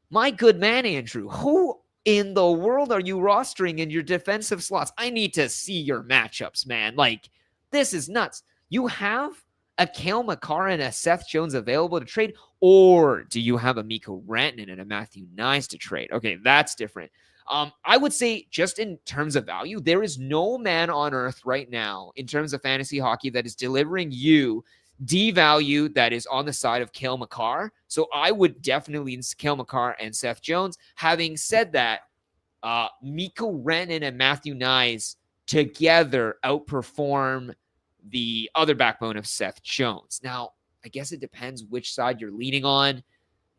My good man, Andrew. Who in the world are you rostering in your defensive slots? I need to see your matchups, man. Like, this is nuts. You have a Cale Makar and a Seth Jones available to trade, or do you have a Mikko Rantanen and a Matthew Knies to trade? Okay, that's different. I would say just in terms of value, there is no man on earth right now in terms of fantasy hockey that is delivering you D value that is on the side of Cale Makar. So I would definitely Cale Makar and Seth Jones. Having said that, Mikko Rantanen and Matthew Knies together outperform the other backbone of Seth Jones. Now, I guess it depends which side you're leaning on.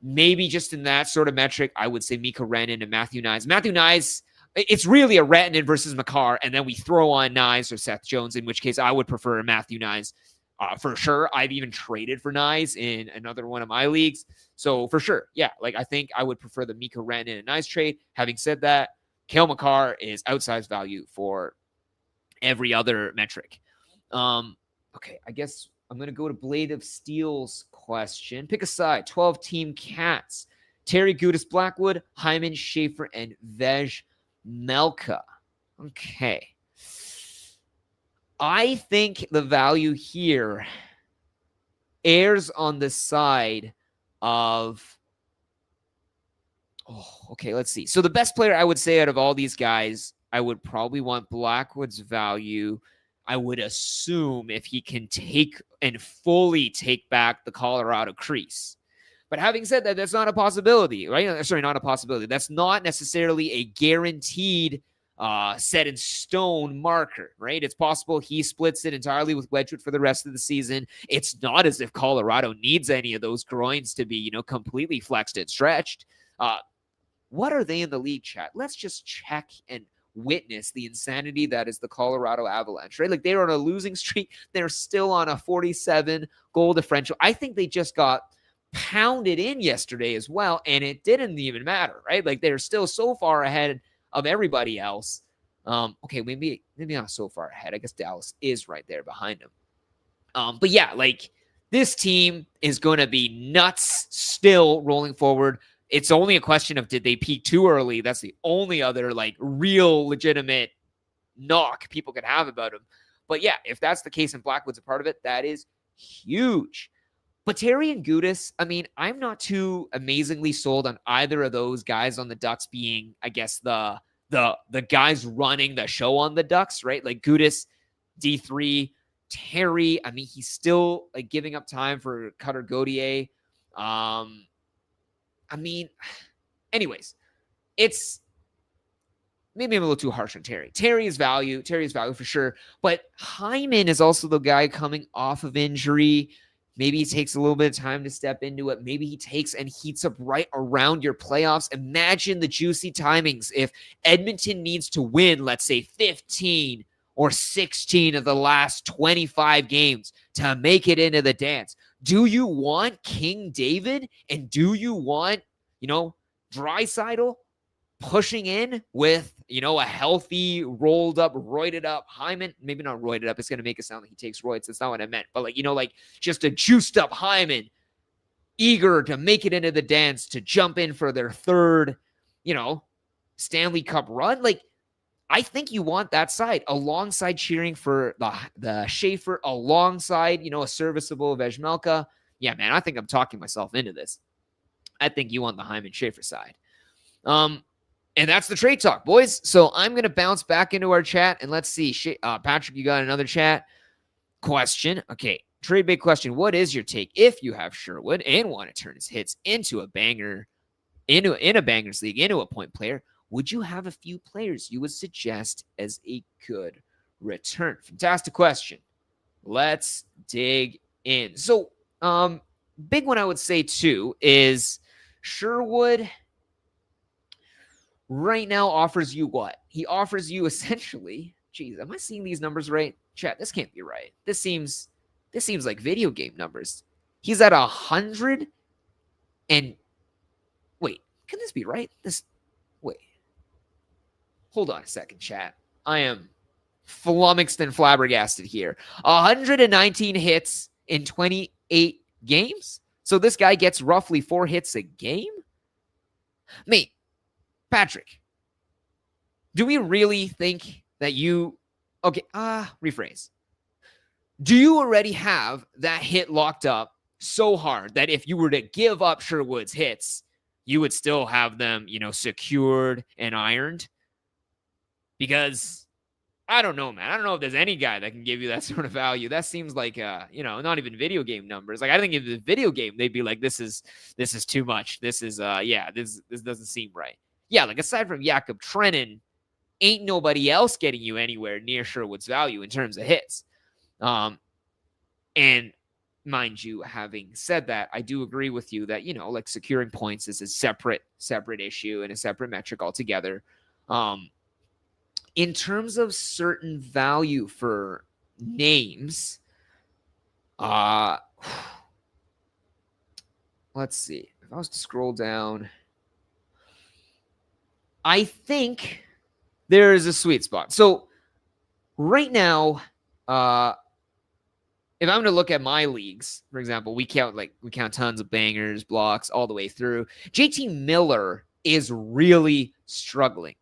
Maybe just in that sort of metric, I would say Mikko Rantanen and Matthew Knies. Matthew Knies, it's really a Rantanen versus Makar, and then we throw on Knies or Seth Jones, in which case I would prefer Matthew Knies for sure. I've even traded for Knies in another one of my leagues. So for sure, yeah, like I think I would prefer the Mikko Rantanen and Knies trade. Having said that, Cale Makar is outsized value for every other metric. Okay, I guess I'm going to go to Blade of Steel's question. Pick a side. 12-team Cats. Terry Gudas Blackwood, Hyman Schaefer, and Vej Melka. Okay. I think the value here airs on the side of... Oh, okay, let's see. So the best player I would say out of all these guys, I would probably want Blackwood's value. I would assume if he can take and fully take back the Colorado crease. But having said that, that's not a possibility, right? Sorry, not a possibility. That's not necessarily a guaranteed set in stone marker, right? It's possible he splits it entirely with Wedgwood for the rest of the season. It's not as if Colorado needs any of those groins to be, completely flexed and stretched. What are they in the league, chat? Let's just check and witness the insanity that is the Colorado Avalanche, right? Like, they're on a losing streak. They're still on a 47 goal differential. I think they just got pounded in yesterday as well, and it didn't even matter, right? Like, they're still so far ahead of everybody else. Okay, maybe not so far ahead. I guess Dallas is right there behind them. But yeah, like, this team is going to be nuts still rolling forward. It's only a question of, did they peak too early? That's the only other like real legitimate knock people can have about him. But yeah, if that's the case and Blackwood's a part of it, that is huge. But Terry and Gudas, I mean, I'm not too amazingly sold on either of those guys on the Ducks being, I guess, the guys running the show on the Ducks, right? Like Gudas, D3, Terry, I mean, he's still like giving up time for Cutter Gauthier. I mean, anyways, it's maybe I'm a little too harsh on Terry. Terry is value for sure. But Hyman is also the guy coming off of injury. Maybe he takes a little bit of time to step into it. Maybe he takes and heats up right around your playoffs. Imagine the juicy timings. If Edmonton needs to win, let's say 15 or 16 of the last 25 games to make it into the dance. Do you want King David? And do you want, Draisaitl pushing in with, a healthy, rolled up, roided up Hyman? Maybe not roided up. It's going to make it sound like he takes roids. That's not what I meant. But just a juiced up Hyman, eager to make it into the dance, to jump in for their third, Stanley Cup run. I think you want that side alongside cheering for the Schaefer, alongside, a serviceable Vejmelka. Yeah, man, I think I'm talking myself into this. I think you want the Hyman Schaefer side. And that's the trade talk, boys. So I'm going to bounce back into our chat, and let's see. Patrick, you got another chat question. Okay, trade bait question. What is your take if you have Sherwood and want to turn his hits into a banger, in a bangers league, into a point player? Would you have a few players you would suggest as a good return? Fantastic question. Let's dig in. So, big one I would say too is Sherwood right now offers you what? He offers you essentially, geez, am I seeing these numbers right? Chat, this can't be right. This seems like video game numbers. He's at 100 and wait, can this be right? Wait. Hold on a second, chat. I am flummoxed and flabbergasted here. 119 hits in 28 games. So this guy gets roughly 4 hits a game? Mate, Patrick, do we really think that you... Okay, rephrase. Do you already have that hit locked up so hard that if you were to give up Sherwood's hits, you would still have them, secured and ironed? Because I don't know, man. I don't know if there's any guy that can give you that sort of value. That seems like, not even video game numbers. I think if the video game, they'd be like, this is too much. This is, this doesn't seem right. Yeah, aside from Jakob Trenin, ain't nobody else getting you anywhere near Sherwood's value in terms of hits. And mind you, having said that, I do agree with you that, securing points is a separate issue and a separate metric altogether. In terms of certain value for names, let's see. If I was to scroll down, I think there is a sweet spot. So right now, if I'm going to look at my leagues, for example, we count tons of bangers, blocks, all the way through. JT Miller is really struggling.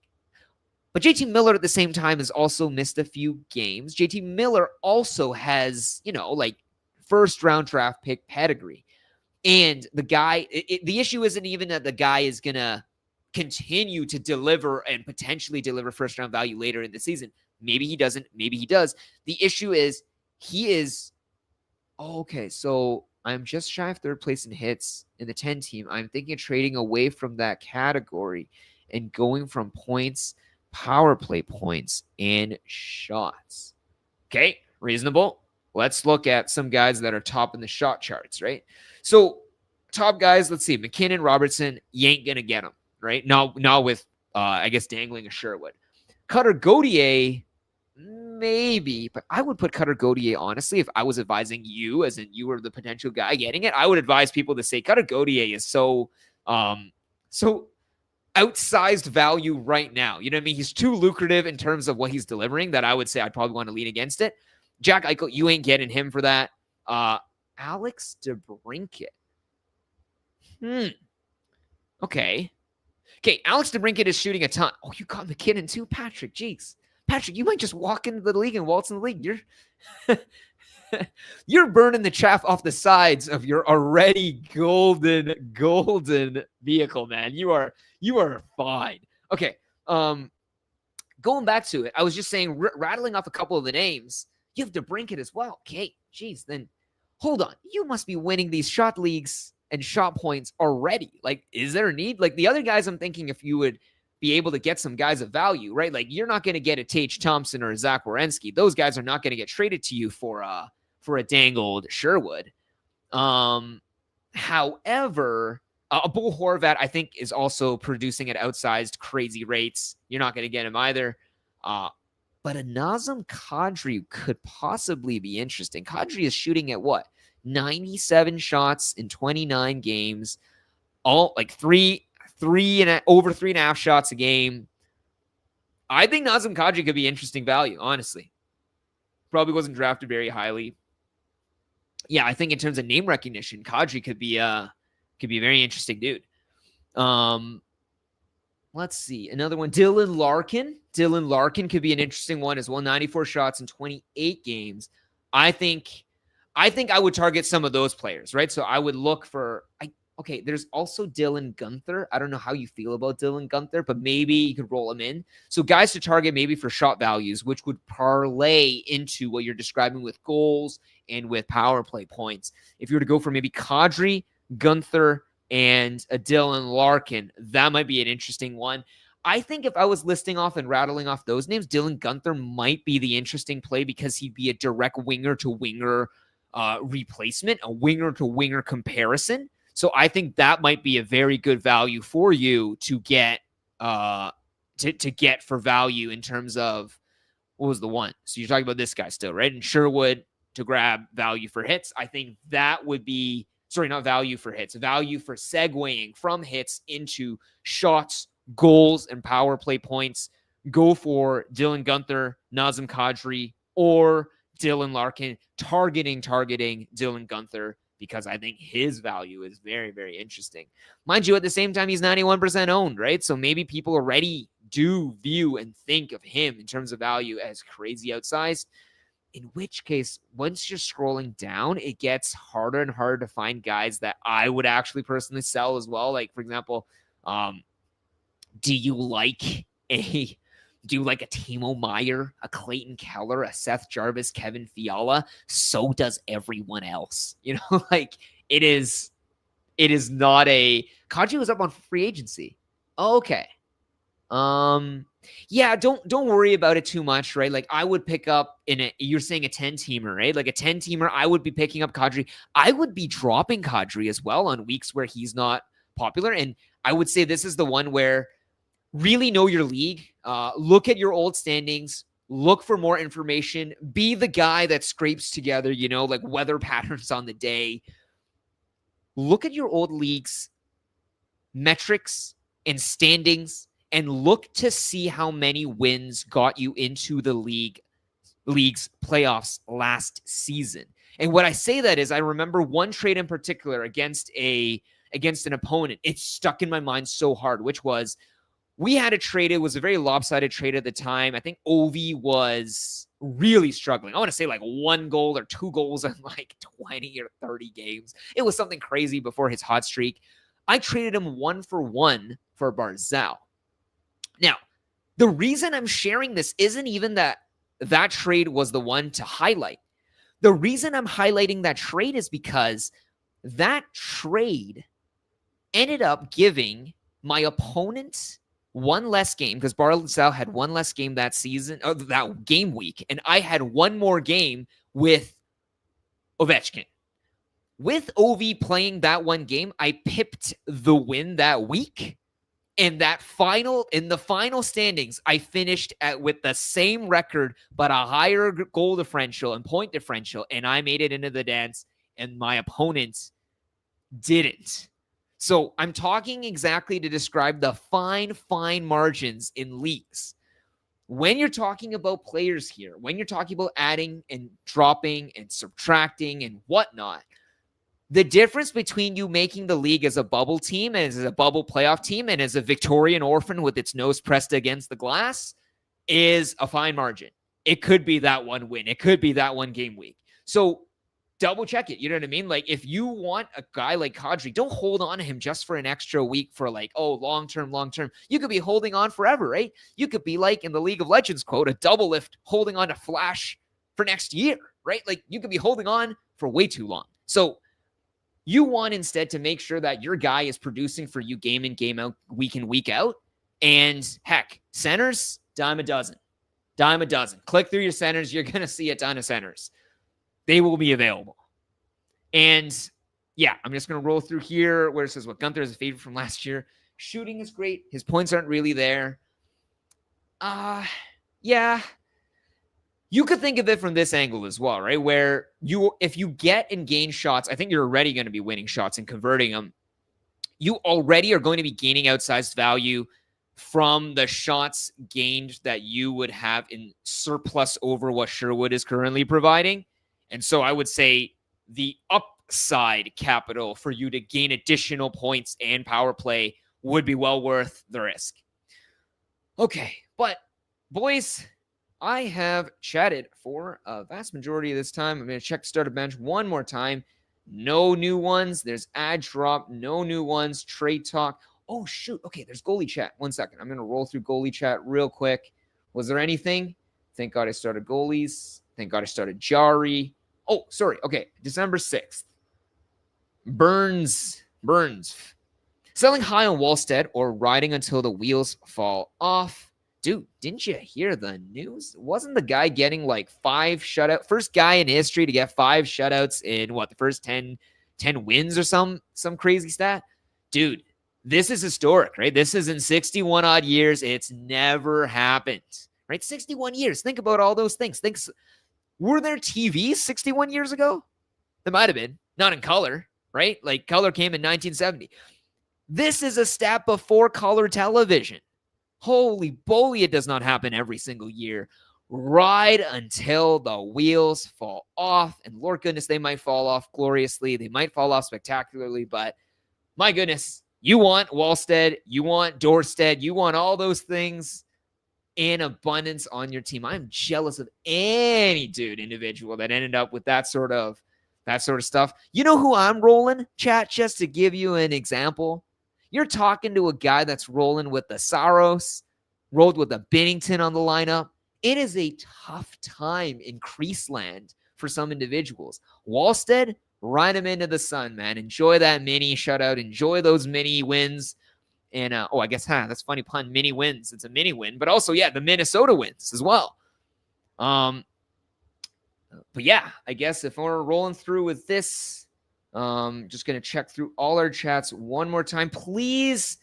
But JT Miller at the same time has also missed a few games. JT Miller also has, first round draft pick pedigree. And the guy, the issue isn't even that the guy is going to continue to deliver and potentially deliver first round value later in the season. Maybe he doesn't. Maybe he does. The issue is okay, so I'm just shy of third place in hits in the 10 team. I'm thinking of trading away from that category and going from points, power play points, and shots. Okay, reasonable. Let's look at some guys that are top in the shot charts, right? So top guys, let's see. McKinnon, Robertson, you ain't going to get them, right? Not with, I guess, dangling a Sherwood. Cutter Gauthier, maybe, but I would put Cutter Gauthier, honestly, if I was advising you, as in you were the potential guy getting it, I would advise people to say Cutter Gauthier is so outsized value right now. You know what I mean? He's too lucrative in terms of what he's delivering that I would say I'd probably want to lean against it. Jack Eichel, you ain't getting him for that. Alex DeBrincat. Okay, Alex DeBrincat is shooting a ton. Oh, you got McKinnon too, Patrick. Jeez. Patrick, you might just walk into the league and waltz in the league. You're burning the chaff off the sides of your already golden vehicle, man. You are fine. Okay. Going back to it, I was just saying, rattling off a couple of the names. You have DeBrincat as well. Okay, geez, then hold on. You must be winning these shot leagues and shot points already. Is there a need? The other guys, I'm thinking if you would be able to get some guys of value, right? Like you're not going to get a Tage Thompson or a Zach Werenski. Those guys are not going to get traded to you for a dangled Sherwood. However, Bo Horvat, I think, is also producing at outsized crazy rates. You're not going to get him either. But a Nazem Kadri could possibly be interesting. Kadri is shooting at what? 97 shots in 29 games, all like over 3.5 shots a game. I think Nazem Kadri could be interesting value, honestly. Probably wasn't drafted very highly. Yeah, I think in terms of name recognition, Kadri could be a very interesting dude. Let's see. Another one, Dylan Larkin. Dylan Larkin could be an interesting one as well. 94 shots in 28 games. I think I would target some of those players, right? So I would look for okay, there's also Dylan Gunther. I don't know how you feel about Dylan Gunther, but maybe you could roll him in. So guys to target maybe for shot values, which would parlay into what you're describing with goals and with power play points. If you were to go for maybe Kadri, Gunther, and a Dylan Larkin, that might be an interesting one. I think if I was listing off and rattling off those names, Dylan Gunther might be the interesting play because he'd be a direct winger-to-winger replacement, a winger-to-winger comparison. So I think that might be a very good value for you to get to get for value in terms of what was the one? So you're talking about this guy still, right? And Sherwood to grab value for hits. I think that would be not value for hits, value for segueing from hits into shots, goals, and power play points. Go for Dylan Gunther, Nazem Kadri, or Dylan Larkin, targeting Dylan Gunther, because I think his value is very, very interesting. Mind you, at the same time, he's 91% owned, right? So maybe people already do view and think of him in terms of value as crazy outsized. In which case, once you're scrolling down, it gets harder and harder to find guys that I would actually personally sell as well. Like, for example, do you like a Timo Meier, a Clayton Keller, a Seth Jarvis, Kevin Fiala? So does everyone else. You know, like it is not a Kadri was up on free agency. Okay. Yeah, don't worry about it too much, right? Like I would pick up you're saying a 10-teamer, right? Like a 10-teamer, I would be picking up Kadri. I would be dropping Kadri as well on weeks where he's not popular. And I would say this is the one where really know your league. Look at your old standings. Look for more information. Be the guy that scrapes together, like weather patterns on the day. Look at your old league's metrics and standings and look to see how many wins got you into the league's playoffs last season. And what I say that is I remember one trade in particular against an opponent. It stuck in my mind so hard, which was we had a trade. It was a very lopsided trade at the time. I think Ovi was really struggling. I want to say like 1 goal or 2 goals in like 20 or 30 games. It was something crazy before his hot streak. I traded him 1-for-1 for Barzal. Now, the reason I'm sharing this isn't even that trade was the one to highlight. The reason I'm highlighting that trade is because that trade ended up giving my opponent one less game, because Barzal had one less game that season, or that game week, and I had one more game with Ovechkin. With Ovi playing that one game, I pipped the win that week. And in the final standings, I finished with the same record, but a higher goal differential and point differential, and I made it into the dance, and my opponent didn't. So I'm talking exactly to describe the fine margins in leagues. When you're talking about players here, when you're talking about adding and dropping and subtracting and whatnot, the difference between you making the league as a bubble team and as a bubble playoff team and as a Victorian orphan with its nose pressed against the glass is a fine margin. It could be that one win. It could be that one game week. So double check it. You know what I mean? Like if you want a guy like Kadri, don't hold on to him just for an extra week for like, oh, long-term. You could be holding on forever, right? You could be like in the League of Legends quote, a double lift holding on to Flash for next year, right? Like you could be holding on for way too long. So you want instead to make sure that your guy is producing for you game in, game out, week in, week out. And heck, centers, dime a dozen. Dime a dozen. Click through your centers. You're going to see a ton of centers. They will be available. And yeah, I'm just going to roll through here where it says what Gunther is a favorite from last year. Shooting is great. His points aren't really there. Yeah. You could think of it from this angle as well, right? Where if you get and gain shots, I think you're already going to be winning shots and converting them. You already are going to be gaining outsized value from the shots gained that you would have in surplus over what Sherwood is currently providing. And so I would say the upside capital for you to gain additional points and power play would be well worth the risk. Okay, but boys, I have chatted for a vast majority of this time. I'm going to check starter bench one more time. No new ones. There's ad drop. No new ones. Trade talk. Oh, shoot. Okay, there's goalie chat. 1 second. I'm going to roll through goalie chat real quick. Was there anything? Thank God I started goalies. Thank God I started Jari. Oh, sorry. Okay, December 6th. Burns. Selling high on Wallstead or riding until the wheels fall off. Dude, didn't you hear the news? Wasn't the guy getting like 5 shutout? First guy in history to get 5 shutouts in the first 10 wins or some crazy stat? Dude, this is historic, right? This is in 61 odd years. It's never happened, right? 61 years. Think about all those things. Were there TVs 61 years ago? There might have been. Not in color, right? Like color came in 1970. This is a stat before color television. Holy bully, it does not happen every single year. Ride until the wheels fall off. And Lord goodness, they might fall off gloriously. They might fall off spectacularly. But my goodness, you want Wallstead, you want Dorstead, you want all those things in abundance on your team. I'm jealous of any individual that ended up with that sort of stuff. You know who I'm rolling, chat, just to give you an example? You're talking to a guy that's rolling with the Saros, rolled with a Binnington on the lineup. It is a tough time in crease land for some individuals. Wallstead, ride him into the sun, man. Enjoy that mini shutout. Enjoy those mini wins. And, I guess, that's a funny pun, mini wins. It's a mini win. But also, yeah, the Minnesota wins as well. But, yeah, I guess if we're rolling through with this, just going to check through all our chats one more time. Please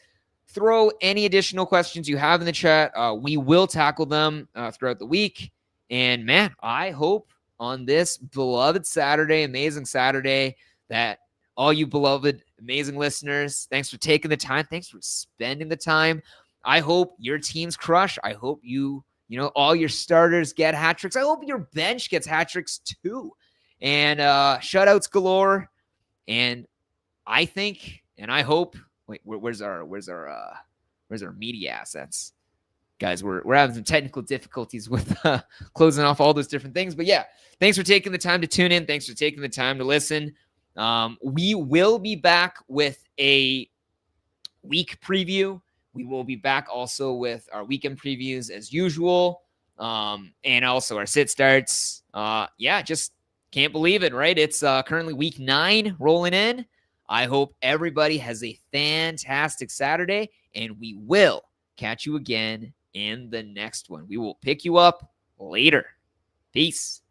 throw any additional questions you have in the chat. We will tackle them throughout the week. And man, I hope on this beloved Saturday, amazing Saturday, that all you beloved, amazing listeners, thanks for taking the time. Thanks for spending the time. I hope your teams crush. I hope all your starters get hat tricks. I hope your bench gets hat tricks too. And shutouts galore. And I think, and I hope, where's our media assets? Guys, we're having some technical difficulties with closing off all those different things. But yeah, thanks for taking the time to tune in. Thanks for taking the time to listen. We will be back with a week preview. We will be back also with our weekend previews as usual. And also our sit starts. Just can't believe it, right? It's currently week 9 rolling in. I hope everybody has a fantastic Saturday, and we will catch you again in the next one. We will pick you up later. Peace.